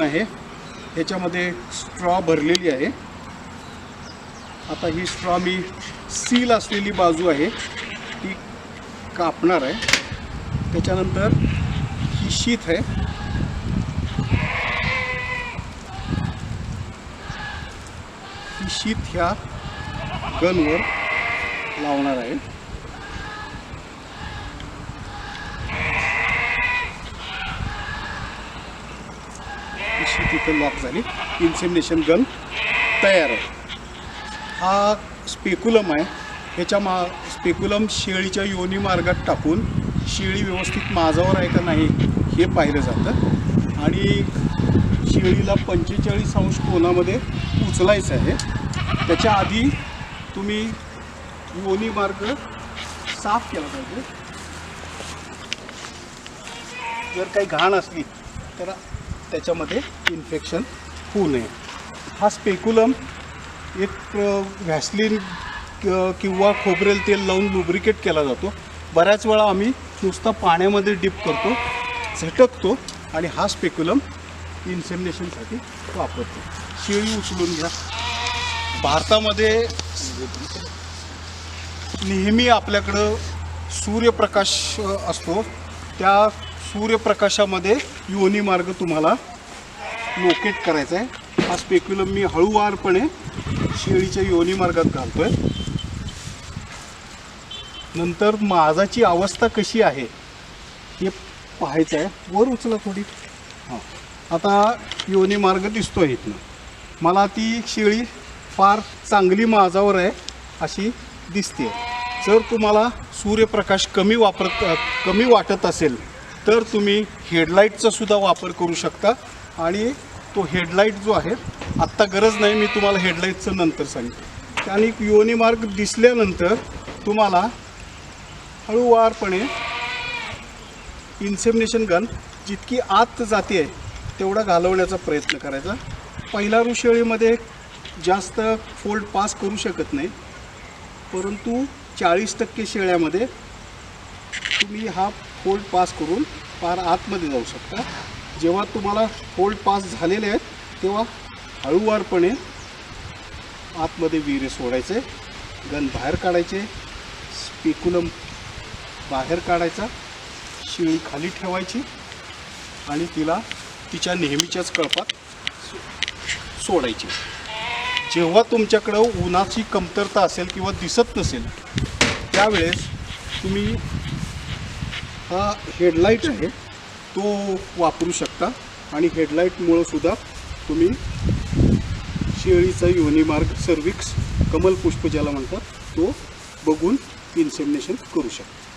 आहे ह्याच्यामध्ये स्ट्रॉ भरलेली आहे। आता ही स्ट्रॉ मी सील असलेली बाजू आहे ती कापणार आहे। त्याच्यानंतर ही शीत आहे, ही शीत ह्या गनवर लावणार आहे। तिथे लॉक झाली, इन्सेमिनेशन गन तयार आहे। हा स्पेक्युलम आहे, ह्याच्या स्पेक्युलम शेळीच्या योनी मार्गात टाकून शेळी व्यवस्थित माझावर आहे का नाही हे पाहिलं जातं आणि शेळीला 45 अंश कोनामध्ये उचलायचं आहे। त्याच्या आधी तुम्ही योनी मार्ग साफ केला पाहिजे। जर काही घाण असली तर त्याच्यामध्ये इन्फेक्शन होऊ नये। हा स्पेक्युलम एक व्हॅसलीन किंवा खोबरेल तेल लावून लुब्रिकेट केला जातो। बऱ्याच वेळा आम्ही नुसता पाण्यामध्ये डिप करतो, झटकतो आणि हा स्पेक्युलम इन्सेमिनेशनसाठी वापरतो। शेळी उचलून घ्या। भारतामध्ये नेहमी आपल्याकडं सूर्यप्रकाश असतो, त्या सूर्यप्रकाशामध्ये योनी मार्ग तुम्हाला लोकेट करायचा आहे। हा स्पेक्युलम मी हळूवारपणे शेळीच्या योनी मार्गात घालतोय। नंतर माझाची अवस्था कशी आहे हे पाहायचं आहे। वर उचला थोडी। हां, आता योनी मार्ग दिसतोय इथनं। मला ती शेळी फार चांगली माझावर आहे अशी दिसते। जर तुम्हाला सूर्यप्रकाश कमी वाटत असेल तर तुम्ही हेडलाईटचा सुद्धा वापर करू शकता आणि तो हेडलाईट जो आहे, आत्ता गरज नाही, मी तुम्हाला हेडलाईटचं नंतर सांगेन। त्याने योनी मार्ग दिसल्यानंतर तुम्हाला हळूवारपणे इन्सेमिनेशन गन जितकी आत जाते तेवढा घालवण्याचा प्रयत्न करायचा। पहिल्या शेळीमध्ये जास्त फोल्ड पास करू शकत नाही, परंतु 40% शेळ्यामध्ये तुम्ही हा फोल्ड पास करून फार आतमध्ये जाऊ शकता। जेव्हा तुम्हाला फोल्ड पास झालेले आहेत तेव्हा हळूवारपणे आतमध्ये विरे सोडायचे, गन बाहेर काढायचे, स्पेक्युलम बाहेर काढायचा, शेळी खाली ठेवायची आणि तिला तिच्या नेहमीच्याच कळपात सोडायची। जेव्हा तुमच्याकडं उन्हाची कमतरता असेल किंवा दिसत नसेल त्यावेळेस तुम्ही हा हेडलाईट आहे तो वापरू शकता आणि हेडलाईटमुळं सुद्धा तुम्ही शेळीचा योनी मार्ग, सर्विक्स, कमलपुष्प ज्याला म्हणतात, तो बघून इन्सेमिनेशन करू शकता।